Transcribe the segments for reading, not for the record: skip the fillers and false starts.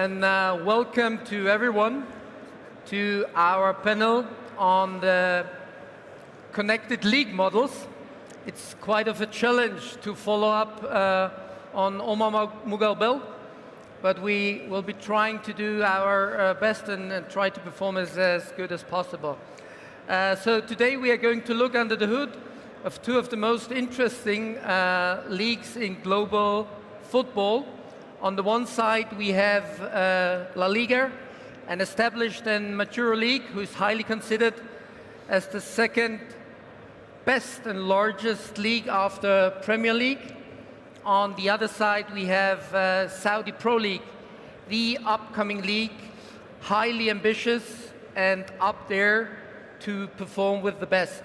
and welcome to everyone to our panel on the connected league models. It's quite of a challenge to follow up on Omar Mughal, but we will be trying to do our best and try to perform as good as possible. So today we are going to look under the hood of two of the most interesting leagues in global football. On the one side, we have LALIGA, an established and mature league who is highly considered as the second best and largest league after Premier League. On the other side, we have Saudi Pro League, the upcoming league, highly ambitious and up there to perform with the best.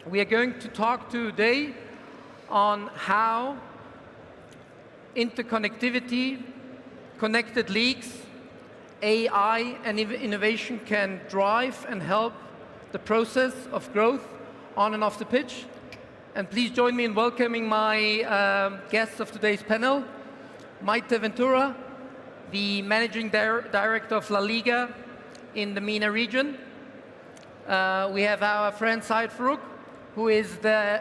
We are going to talk today on how interconnectivity, connected leagues, AI and innovation can drive and help the process of growth on and off the pitch. And please join me in welcoming my guests of today's panel. Maite Ventura, the Managing Director of LALIGA in the MENA region. We have our friend Farouk, who is the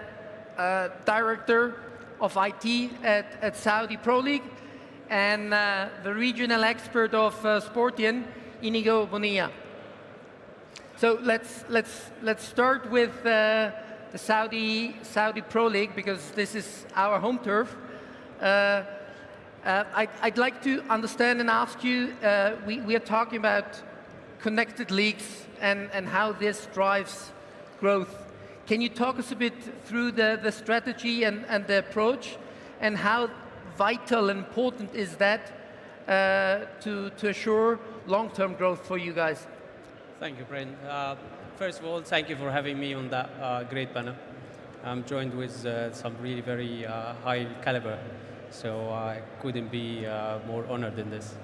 Director of IT at Saudi Pro League, and the regional expert of Sportian, Iñigo Bonilla. So let's start with the Saudi Pro League, because this is our home turf. I'd like to understand and ask you, we are talking about connected leagues and how this drives growth. Can you talk us a bit through the strategy and the approach, and how vital and important is that to assure long-term growth for you guys? Thank you, Bernd. First of all, thank you for having me on that great panel. I'm joined with some really very high caliber, so I couldn't be more honored than this.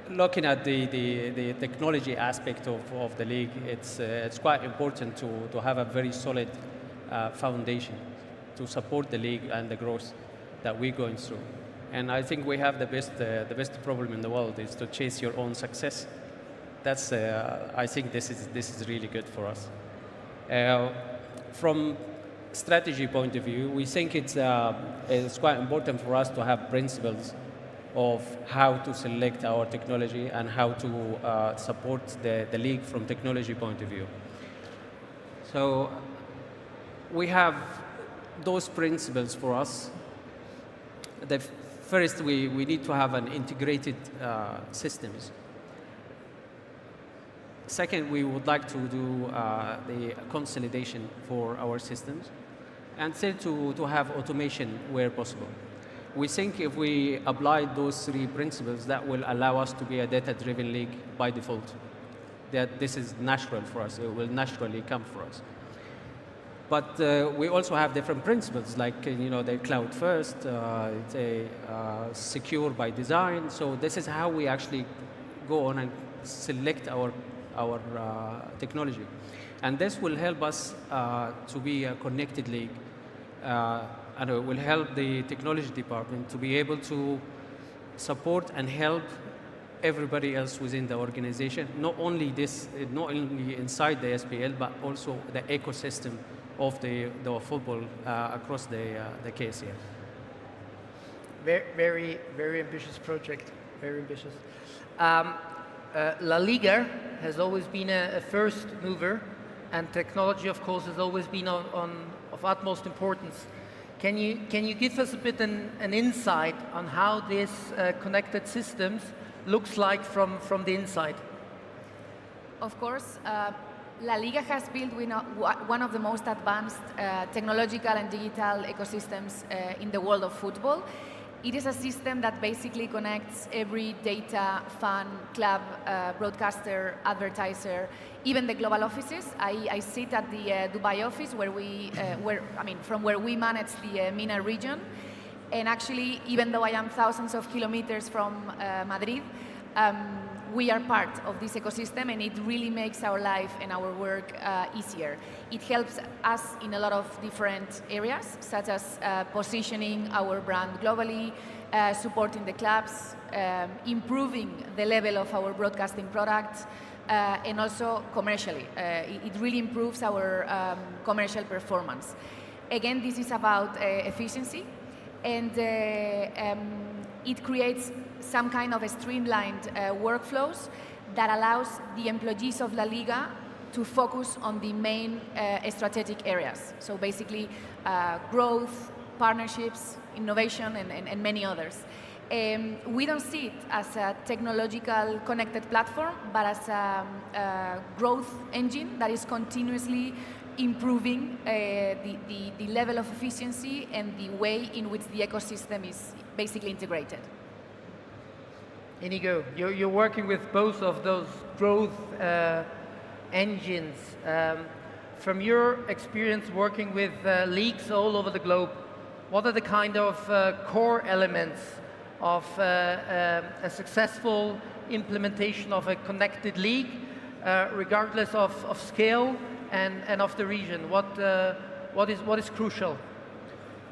Looking at the technology aspect of the league, it's quite important to have a very solid foundation to support the league and the growth that we're going through. And I think we have the best problem in the world is to chase your own success. That's I think this is really good for us. From strategy point of view, we think it's quite important for us to have principles of how to select our technology and how to support the league from technology point of view. So we have those principles for us. First, we need to have an integrated systems. Second, we would like to do the consolidation for our systems. And third, to have automation where possible. We think if we apply those three principles, that will allow us to be a data-driven league by default. That this is natural for us, it will naturally come for us. But we also have different principles, like the cloud first, secure by design. So this is how we actually go on and select our technology. And this will help us to be a connected league. And it will help the technology department to be able to support and help everybody else within the organization, not only inside the SPL, but also the ecosystem of the football across the KCF. Very, very ambitious project, very ambitious. LALIGA has always been a first mover, and technology, of course, has always been of utmost importance. Can you give us a bit an insight on how this connected systems looks like from the inside? Of course, LALIGA has built one of the most advanced technological and digital ecosystems in the world of football. It is a system that basically connects every data, fan, club, broadcaster, advertiser, even the global offices. I sit at the Dubai office from where we manage the MENA region. And actually, even though I am thousands of kilometers from Madrid, we are part of this ecosystem, and it really makes our life and our work easier. It helps us in a lot of different areas, such as positioning our brand globally, supporting the clubs, improving the level of our broadcasting products, and also commercially. It really improves our commercial performance. Again, this is about efficiency, and it creates some kind of a streamlined workflows that allows the employees of La Liga to focus on the main strategic areas. So basically, growth, partnerships, innovation, and many others. We don't see it as a technological connected platform, but as a growth engine that is continuously improving the level of efficiency and the way in which the ecosystem is basically integrated. Iñigo, you're working with both of those growth engines. From your experience working with leagues all over the globe, what are the kind of core elements of a successful implementation of a connected league, regardless of scale and of the region? What is crucial?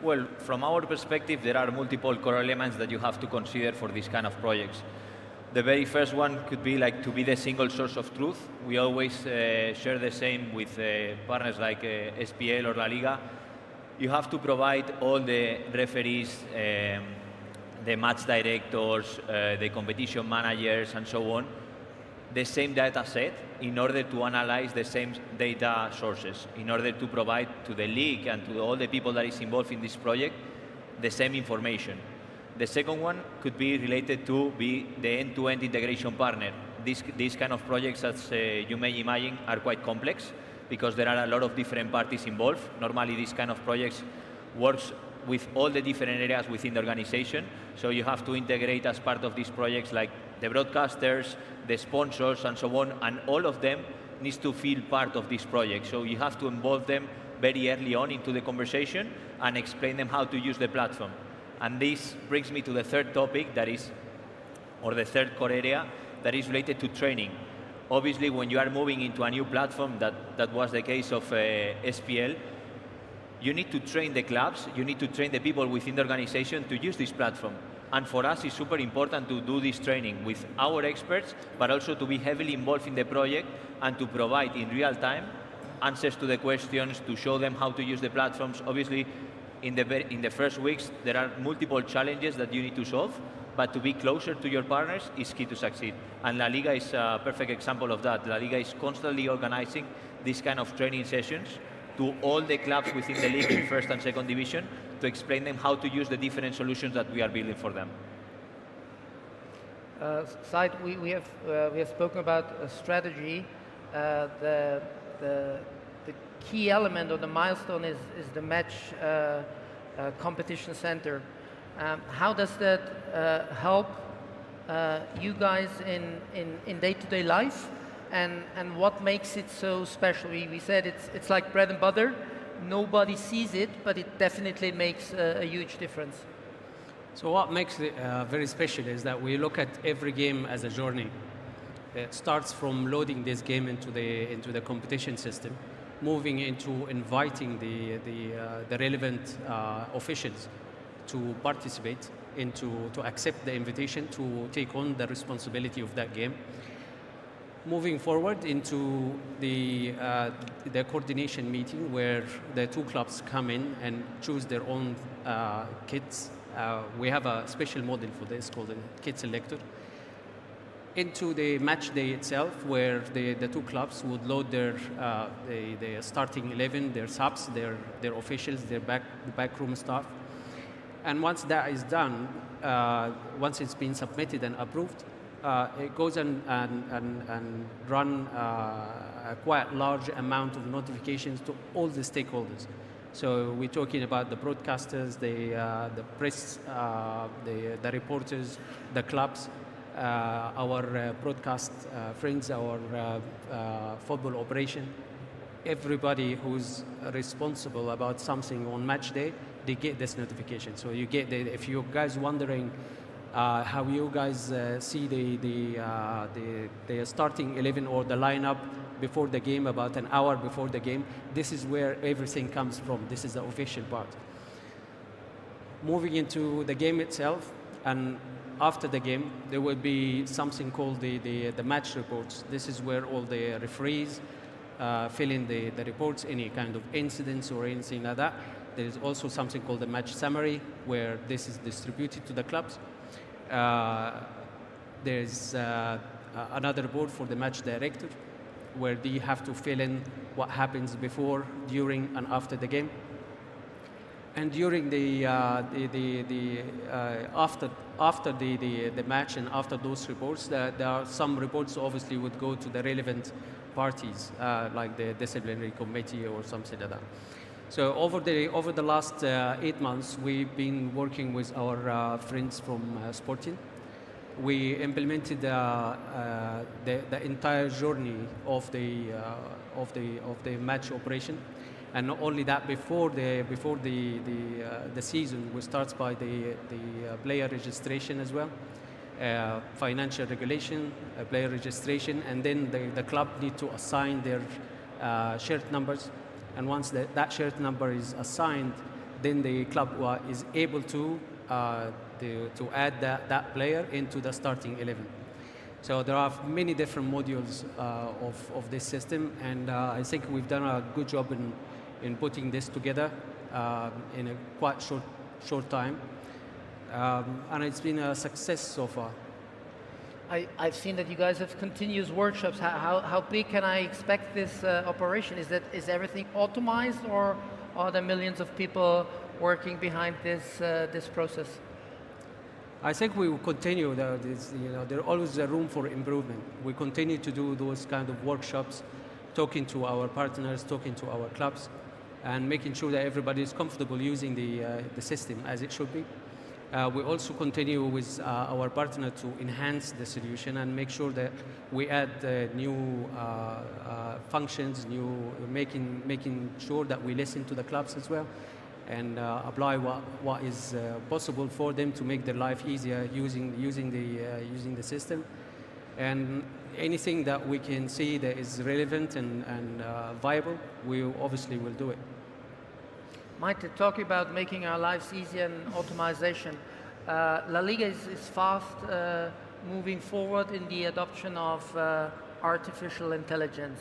Well, from our perspective, there are multiple core elements that you have to consider for these kind of projects. The very first one could be like to be the single source of truth. We always share the same with partners like SPL or La Liga. You have to provide all the referees, the match directors, the competition managers, and so on, the same data set in order to analyze the same data sources, in order to provide to the league and to all the people that is involved in this project the same information. The second one could be related to be the end-to-end integration partner. These kind of projects, as you may imagine, are quite complex because there are a lot of different parties involved. Normally, these kind of projects works with all the different areas within the organization. So you have to integrate as part of these projects like the broadcasters, the sponsors, and so on, and all of them needs to feel part of this project. So you have to involve them very early on into the conversation and explain them how to use the platform. And this brings me to the third topic that is, or the third core area, that is related to training. Obviously, when you are moving into a new platform, that was the case of SPL, you need to train the clubs, you need to train the people within the organization to use this platform. And for us, it's super important to do this training with our experts, but also to be heavily involved in the project and to provide in real time answers to the questions, to show them how to use the platforms. Obviously, in the first weeks, there are multiple challenges that you need to solve, but to be closer to your partners is key to succeed. And La Liga is a perfect example of that. La Liga is constantly organizing these kind of training sessions to all the clubs within the league in first and second division to explain them how to use the different solutions that we are building for them. Said, we have spoken about strategy. The key element or the milestone is the match competition center. How does that help you guys in day-to-day life? And what makes it so special? We said it's like bread and butter. Nobody sees it, but it definitely makes a huge difference. So what makes it very special is that we look at every game as a journey. It starts from loading this game into the competition system, moving into inviting the relevant officials to participate, to accept the invitation to take on the responsibility of that game. Moving forward into the coordination meeting where the two clubs come in and choose their own kits. We have a special model for this called the kit selector. Into the match day itself, where the two clubs would load their starting 11, their subs, their officials, their backroom staff. And once that is done, once it's been submitted and approved, it goes and run a quite large amount of notifications to all the stakeholders. So we're talking about the broadcasters, the press, the reporters, the clubs, our broadcast friends, our football operation. Everybody who's responsible about something on match day, they get this notification. So you get if you guys wondering how you guys see the starting 11 or the lineup before the game, about an hour before the game. This is where everything comes from. This is the official part. Moving into the game itself, and after the game, there will be something called the match reports. This is where all the referees fill in the reports, any kind of incidents or anything like that. There is also something called the match summary, where this is distributed to the clubs. There's another report for the match director, where they have to fill in what happens before, during, and after the game. And during after the match and after those reports, there are some reports obviously would go to the relevant parties, like the disciplinary committee or something like that. So over the last 8 months, we've been working with our friends from Sportian. We implemented the entire journey of the match operation, and not only that, before the season, we start by the player registration as well, financial regulation, player registration, and then the club need to assign their shirt numbers. And once that shirt number is assigned, then the club is able to add that player into the starting 11. So there are many different modules of this system, and I think we've done a good job in putting this together in a quite short time, and it's been a success so far. I've seen that you guys have continuous workshops. How big can I expect this operation? Is everything automized, or are there millions of people working behind this process? I think we will continue. There's always a room for improvement. We continue to do those kind of workshops, talking to our partners, talking to our clubs, and making sure that everybody is comfortable using the system as it should be. We also continue with our partner to enhance the solution and make sure that we add new functions, making sure that we listen to the clubs as well, and apply what is possible for them to make their life easier using the system. And anything that we can see that is relevant and viable, we obviously will do it. Maite, talking about making our lives easier and automation, LALIGA is fast moving forward in the adoption of artificial intelligence.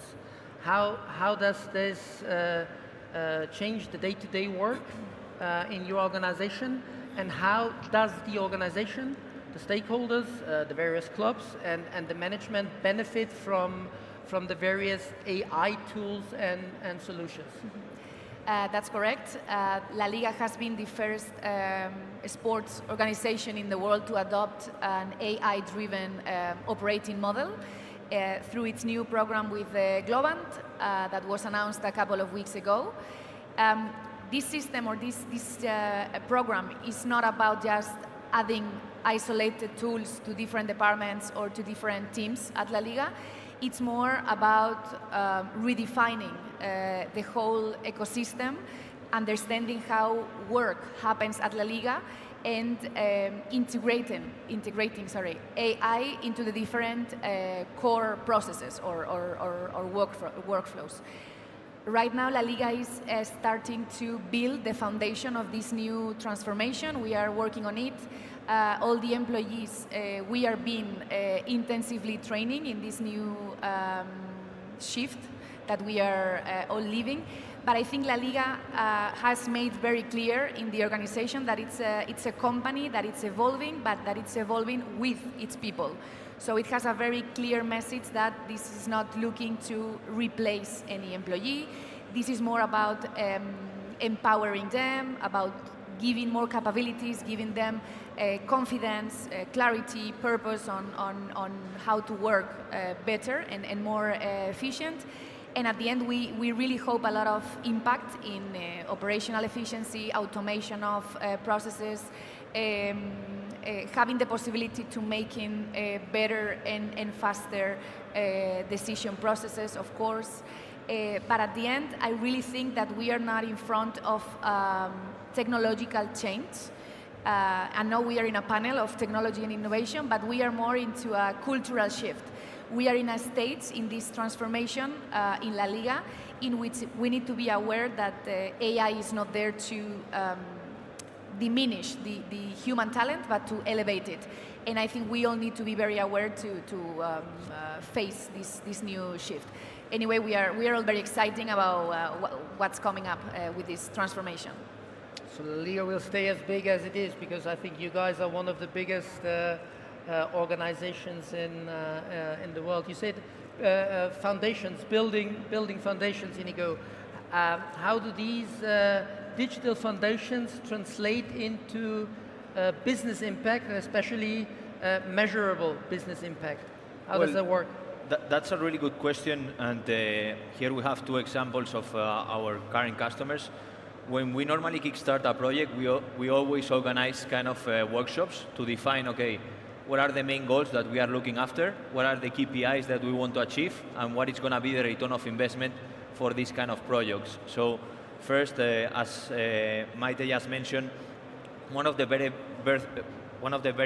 How does this change the day-to-day work in your organization, and how does the organization, the stakeholders, the various clubs, and the management benefit from the various AI tools and solutions? That's correct. LALIGA has been the first sports organization in the world to adopt an AI-driven operating model through its new program with Globant that was announced a couple of weeks ago. This system, or this program, is not about just adding isolated tools to different departments or to different teams at LALIGA. It's more about redefining the whole ecosystem, understanding how work happens at LALIGA, and integrating AI into the different core processes or workflows. Right now, LALIGA is starting to build the foundation of this new transformation. We are working on it. All the employees, we are being intensively training in this new shift that we are all living. But I think LALIGA has made very clear in the organization that it's a company that it's evolving, but that it's evolving with its people. So it has a very clear message that this is not looking to replace any employee. This is more about empowering them, about giving more capabilities, giving them confidence, clarity, purpose on how to work better and more efficient. And at the end, we really hope a lot of impact in operational efficiency, automation of processes, having the possibility to making better and faster decision processes, of course. But at the end, I really think that we are not in front of technological change. And now we are in a panel of technology and innovation, but we are more into a cultural shift. We are in a stage in this transformation in La Liga in which we need to be aware that AI is not there to diminish the human talent, but to elevate it. And I think we all need to be very aware to face this new shift. Anyway, we are all very excited about what's coming up with this transformation. So La Liga will stay as big as it is because I think you guys are one of the biggest organizations in the world. You said foundations, building foundations, Iñigo. How do these digital foundations translate into business impact, and especially measurable business impact? How does that work? That's a really good question, and here we have two examples of our current customers. When we normally kickstart a project, we always organize kind of workshops to define, okay, what are the main goals that we are looking after, what are the KPIs that we want to achieve, and what is going to be the return of investment for these kind of projects. So first, as Maite just mentioned, one of the very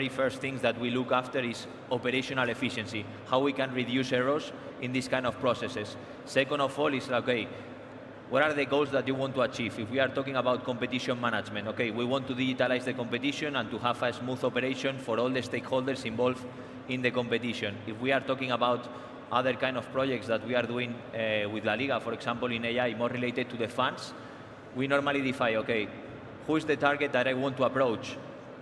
first things that we look after is operational efficiency, how we can reduce errors in these kind of processes. Second of all is, okay, what are the goals that you want to achieve? If we are talking about competition management, okay, we want to digitalize the competition and to have a smooth operation for all the stakeholders involved in the competition. If we are talking about other kind of projects that we are doing with La Liga, for example, in AI, more related to the fans, we normally define, okay, who is the target that I want to approach?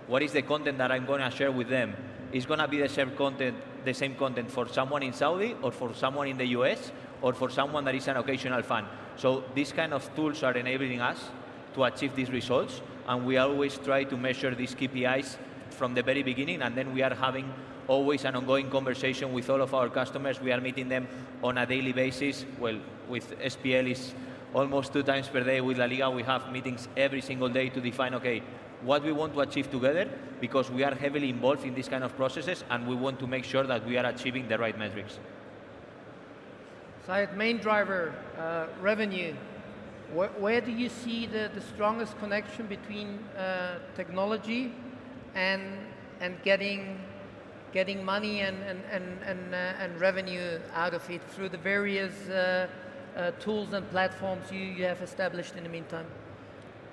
What is the content that I'm going to share with them? Is going to be the same content for someone in Saudi or for someone in the US or for someone that is an occasional fan? So these kind of tools are enabling us to achieve these results, and we always try to measure these KPIs from the very beginning, and then we are having always an ongoing conversation with all of our customers. We are meeting them on a daily basis. Well, with SPL is almost 2 times per day. With La Liga, we have meetings every single day to define, okay, what we want to achieve together, because we are heavily involved in these kind of processes, and we want to make sure that we are achieving the right metrics. Syed, main driver, revenue. Where do you see the strongest connection between technology and getting money and revenue out of it through the various tools and platforms you have established in the meantime?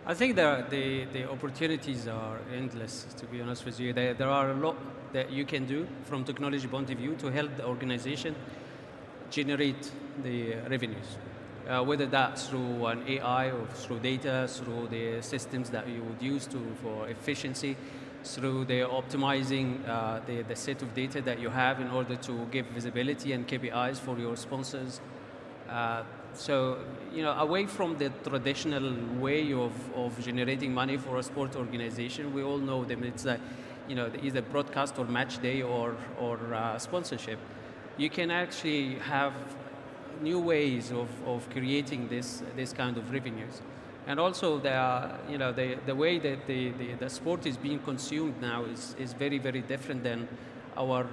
I think the opportunities are endless, to be honest with you. There are a lot that you can do from technology point of view to help the organization generate the revenues, whether that's through an AI or through data, through the systems that you would use for efficiency, through the optimizing the set of data that you have in order to give visibility and KPIs for your sponsors. So, away from the traditional way of generating money for a sport organization, we all know them. It's either broadcast or match day or sponsorship. You can actually have new ways of creating this kind of revenues, and also the way that the sport is being consumed now is very, very different than our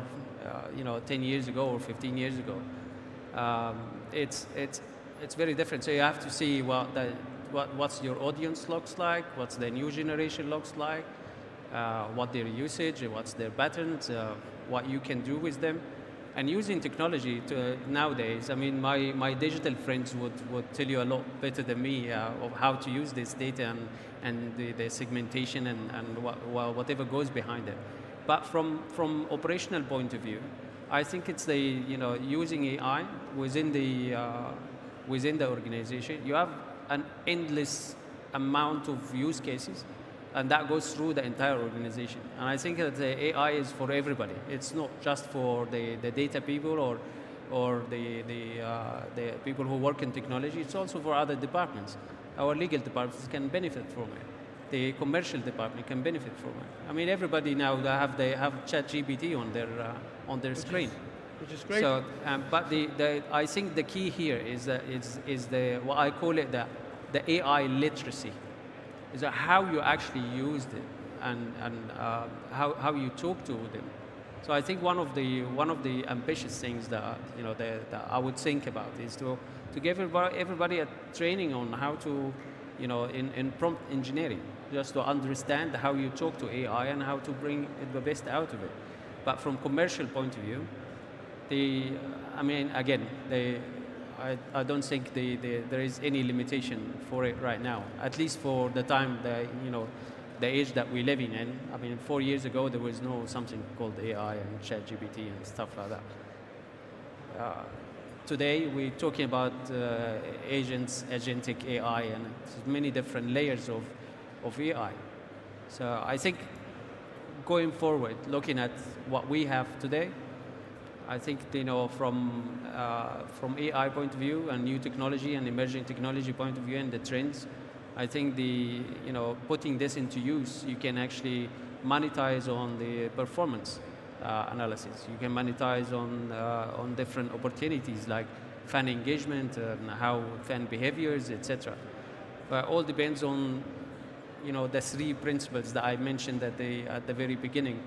10 years ago or 15 years ago. It's very different. So you have to see what's your audience looks like, what's the new generation looks like, what their usage, what's their patterns, what you can do with them. And using technology nowadays, I mean, my digital friends would tell you a lot better than me of how to use this data and the segmentation and whatever goes behind it. But from operational point of view, I think it's using AI within the organization. You have an endless amount of use cases, and that goes through the entire organization. And I think that the AI is for everybody. It's not just for the data people or the people who work in technology. It's also for other departments. Our legal departments can benefit from it. The commercial department can benefit from it. I mean, everybody now they have ChatGPT on their screen. Which is great. So, but I think the key here is what I call it the AI literacy. Is how you actually use it and how you talk to them. So I think one of the ambitious things that that I would think about is to give everybody a training on how to in prompt engineering, just to understand how you talk to AI and how to bring the best out of it. But from commercial point of view, I don't think there is any limitation for it right now, at least for the time the age that we're living in. 4 years ago, there was no something called AI and ChatGPT and stuff like that. Today, we're talking about agentic AI, and many different layers of AI. So I think going forward, looking at what we have today, I think from AI point of view and new technology and emerging technology point of view and the trends, I think putting this into use, you can actually monetize on the performance analysis. You can monetize on different opportunities like fan engagement and how fan behaviors, etc. But all depends on the 3 principles that I mentioned at the very beginning.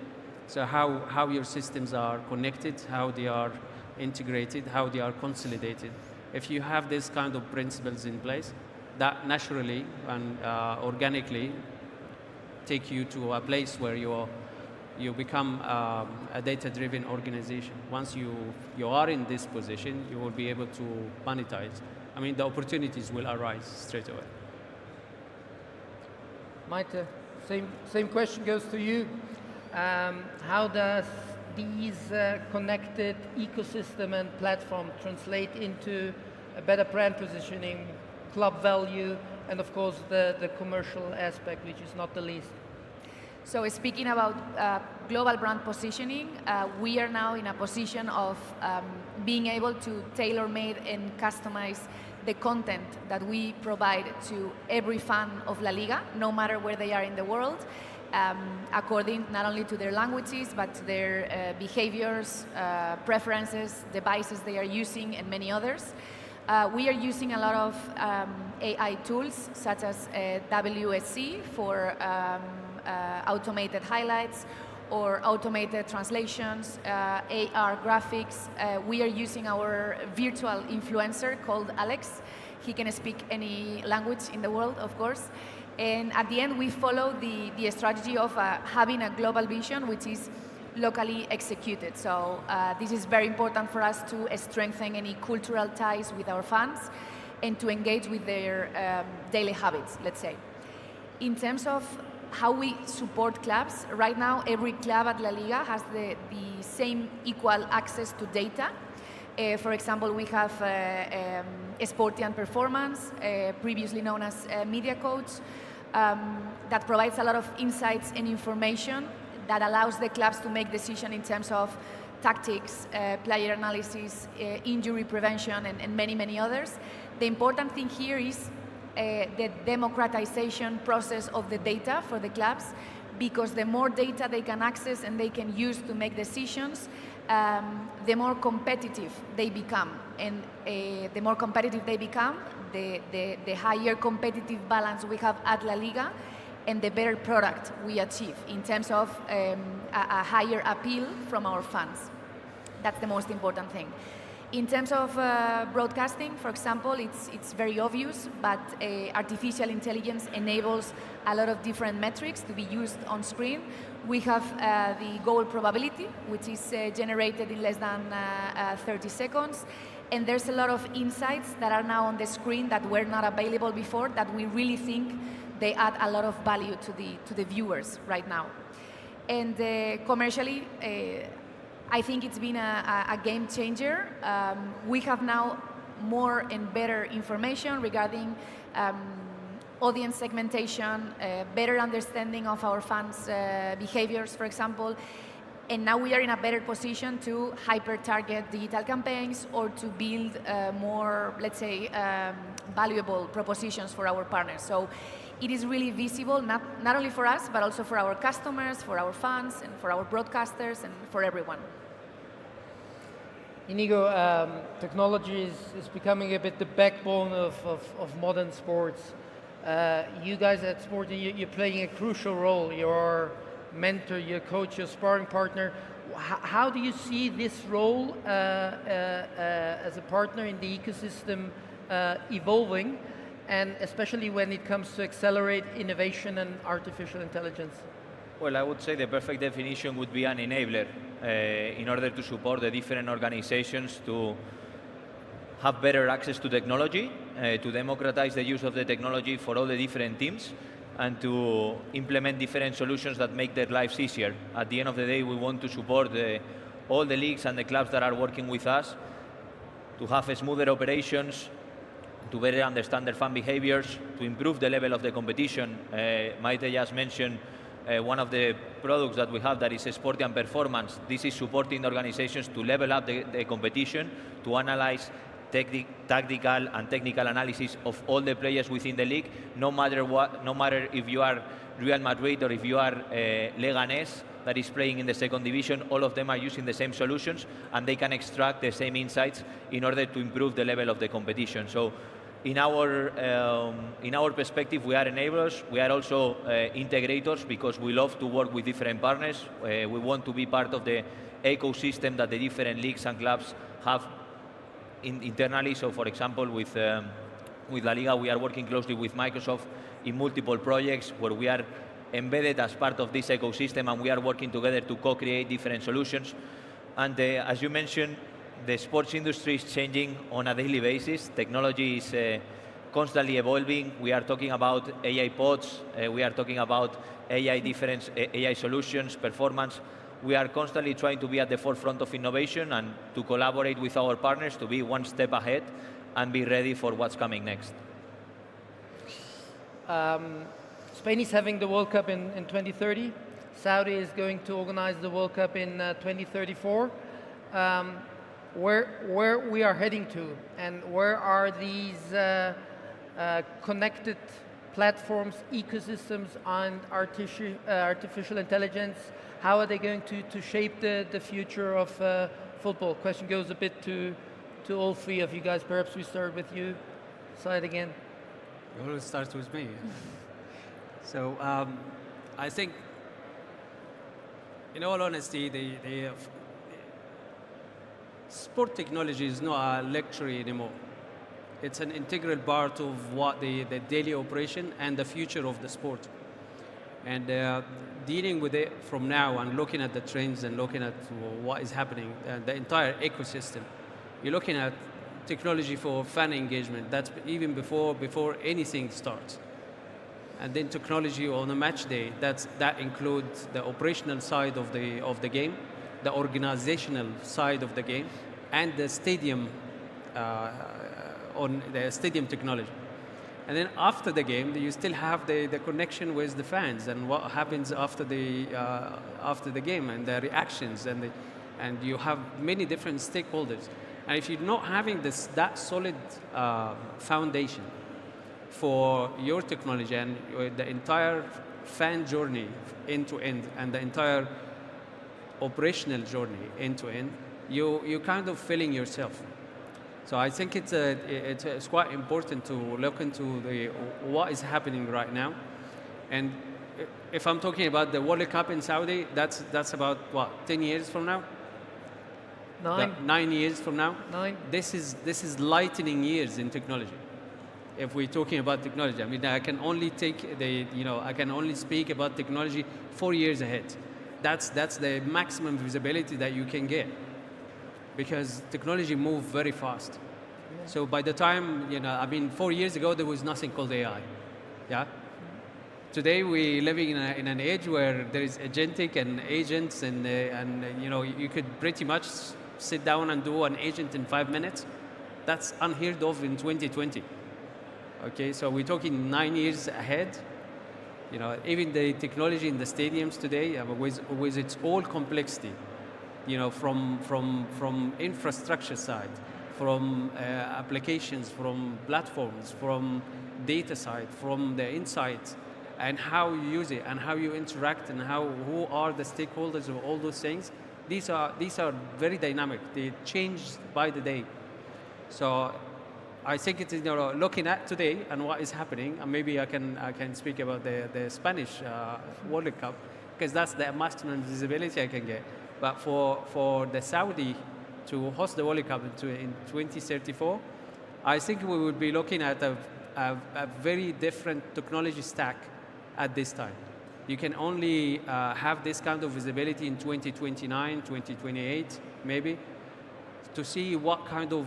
So how your systems are connected, how they are integrated, how they are consolidated. If you have this kind of principles in place, that naturally and organically take you to a place where you become a data-driven organization. Once you are in this position, you will be able to monetize. The opportunities will arise straight away. Maite, same question goes to you. How does these connected ecosystem and platform translate into a better brand positioning, club value, and of course the commercial aspect, which is not the least? So speaking about global brand positioning, we are now in a position of being able to tailor-made and customize the content that we provide to every fan of La Liga, no matter where they are in the world, according not only to their languages, but to their behaviors, preferences, devices they are using, and many others. We are using a lot of AI tools, such as WSC for automated highlights or automated translations, AR graphics. We are using our virtual influencer called Alex. He can speak any language in the world, of course. And at the end, we follow the strategy of having a global vision, which is locally executed. So this is very important for us to strengthen any cultural ties with our fans and to engage with their daily habits, let's say. In terms of how we support clubs, right now every club at La Liga has the same equal access to data. For example, we have Sportian Performance, previously known as Media Coach, that provides a lot of insights and information that allows the clubs to make decisions in terms of tactics, player analysis, injury prevention, and many, many others. The important thing here is the democratization process of the data for the clubs, because the more data they can access and they can use to make decisions, the more competitive they become. And the more competitive they become, the higher competitive balance we have at La Liga, and the better product we achieve in terms of a higher appeal from our fans. That's the most important thing. In terms of broadcasting, for example, it's very obvious, but artificial intelligence enables a lot of different metrics to be used on screen. We have the goal probability, which is generated in less than 30 seconds. And there's a lot of insights that are now on the screen that were not available before, that we really think they add a lot of value to the viewers right now. And commercially, I think it's been a game changer. We have now more and better information regarding audience segmentation, better understanding of our fans' behaviors, for example. And now we are in a better position to hyper-target digital campaigns or to build more, let's say, valuable propositions for our partners. So it is really visible, not only for us, but also for our customers, for our fans, and for our broadcasters, and for everyone. Iñigo, technology is becoming a bit the backbone of modern sports. You guys at Sportian, you're playing a crucial role. You're mentor, your coach, your sparring partner. How do you see this role as a partner in the ecosystem evolving? and especially when it comes to accelerate innovation and artificial intelligence? Well, I would say the perfect definition would be an enabler in order to support the different organizations to have better access to technology, to democratize the use of the technology for all the different teams, and to implement different solutions that make their lives easier. At the end of the day, we want to support all the leagues and the clubs that are working with us to have smoother operations, to better understand their fan behaviors, to improve the level of the competition. Maite just mentioned one of the products that we have that is Sportian Performance. This is supporting organizations to level up the competition, to analyze tactical and technical analysis of all the players within the league, no matter if you are Real Madrid or if you are Leganés that is playing in the second division, all of them are using the same solutions and they can extract the same insights in order to improve the level of the competition. So in our perspective, we are enablers. We are also integrators because we love to work with different partners. We want to be part of the ecosystem that the different leagues and clubs have internally. So, for example, with LALIGA, we are working closely with Microsoft in multiple projects where we are embedded as part of this ecosystem and we are working together to co-create different solutions. And as you mentioned, the sports industry is changing on a daily basis. Technology is constantly evolving. We are talking about AI pods. We are talking about AI solutions, performance. We are constantly trying to be at the forefront of innovation and to collaborate with our partners to be one step ahead and be ready for what's coming next. Spain is having the World Cup in 2030. Saudi is going to organize the World Cup in 2034. Where we are heading to, and where are these connected platforms, ecosystems, and artificial intelligence, how are they going to shape the future of football? Question goes a bit to all three of you guys. Perhaps we start with you, Said, again. It always starts with me. So I think, in all honesty, the sport technology is not a luxury anymore. It's an integral part of what the daily operation and the future of the sport. And dealing with it from now and looking at the trends and looking at what is happening, the entire ecosystem, you're looking at technology for fan engagement. That's even before anything starts. And then technology on a match day, that includes the operational side of the game, the organizational side of the game, and the stadium on the stadium technology. And then after the game, you still have the connection with the fans and what happens after the game and the reactions and you have many different stakeholders. And if you're not having that solid foundation for your technology and the entire fan journey end to end and the entire operational journey end to end, you're kind of failing yourself. So I think it's quite important to look into what is happening right now. And if I'm talking about the World Cup in Saudi, that's about what, 10 years from now? 9 years from now. 9. This is lightning years in technology. If we're talking about technology, I mean, I can only speak about technology 4 years ahead. That's the maximum visibility that you can get, because technology moves very fast. Yeah. So by the time, 4 years ago there was nothing called AI. Yeah. Today we're living in an age where there is agentic and agents, and you could pretty much sit down and do an agent in 5 minutes. That's unheard of in 2020. Okay, so we're talking 9 years ahead. Even the technology in the stadiums today, with its all complexity, from infrastructure side, from applications, from platforms, from data side, from the insights, and how you use it, and how you interact, and who are the stakeholders of all those things. These are very dynamic. They change by the day. So I think it's looking at today and what is happening, and maybe I can speak about the Spanish World Cup, because that's the maximum visibility I can get. But for the Saudi to host the World Cup in 2034, I think we would be looking at a a very different technology stack at this time. You can only have this kind of visibility in 2029, 2028, maybe, to see what kind of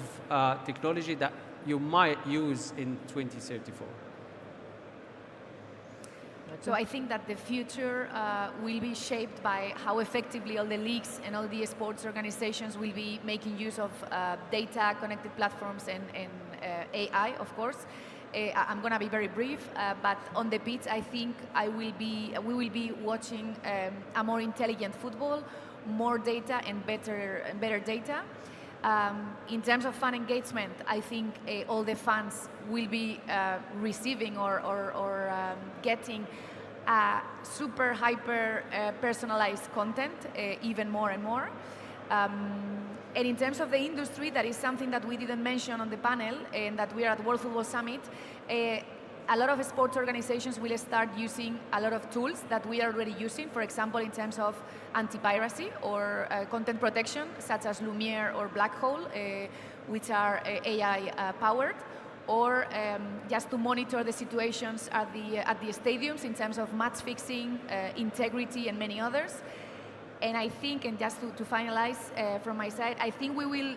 technology that you might use in 2034. So I think that the future will be shaped by how effectively all the leagues and all the sports organizations will be making use of data, connected platforms, and AI, of course. I'm going to be very brief, but on the pitch, I think we will be watching a more intelligent football, more data and better data. In terms of fan engagement, I think all the fans will be receiving or getting super hyper personalized content, even more and more. And in terms of the industry, that is something that we didn't mention on the panel, and that we are at World Football Summit. A lot of sports organizations will start using a lot of tools that we are already using, for example, in terms of anti-piracy or content protection, such as Lumiere or Black Hole, which are AI powered, or just to monitor the situations at the stadiums in terms of match fixing, integrity, and many others. And I think, and just to finalize from my side, I think we will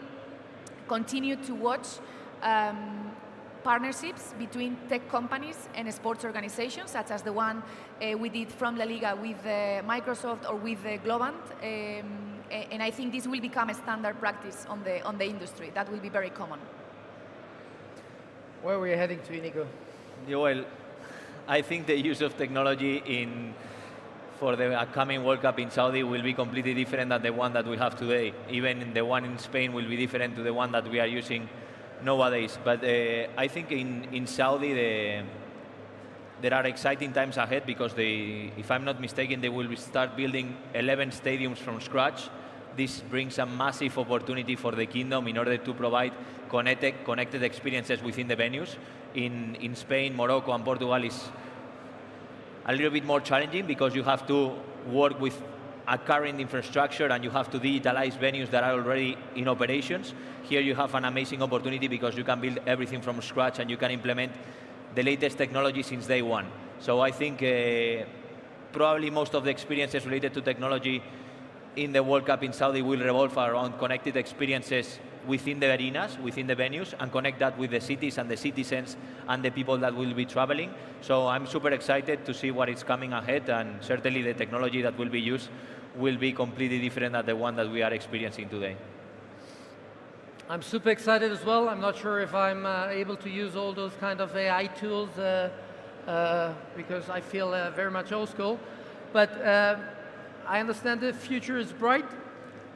continue to watch partnerships between tech companies and sports organizations, such as the one we did from LALIGA with Microsoft or with Globant. And I think this will become a standard practice on the industry. That will be very common. Where are we heading to, Iñigo? Yeah, well, I think the use of technology for the upcoming World Cup in Saudi will be completely different than the one that we have today. Even the one in Spain will be different to the one that we are using nowadays. But I think in Saudi there are exciting times ahead, because if I'm not mistaken, they will start building 11 stadiums from scratch. This brings a massive opportunity for the kingdom in order to provide connected experiences within the venues. In Spain, Morocco, and Portugal is a little bit more challenging, because you have to work with a current infrastructure and you have to digitalize venues that are already in operations. Here you have an amazing opportunity, because you can build everything from scratch and you can implement the latest technology since day one. So I think probably most of the experiences related to technology in the World Cup in Saudi will revolve around connected experiences within the arenas, within the venues, and connect that with the cities and the citizens and the people that will be traveling. So I'm super excited to see what is coming ahead, and certainly the technology that will be used will be completely different than the one that we are experiencing today. I'm super excited as well. I'm not sure if I'm able to use all those kind of AI tools because I feel very much old school. But I understand the future is bright.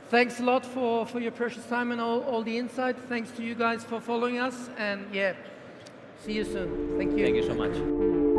Thanks a lot for your precious time and all the insight. Thanks to you guys for following us. And yeah, see you soon. Thank you. Thank you so much.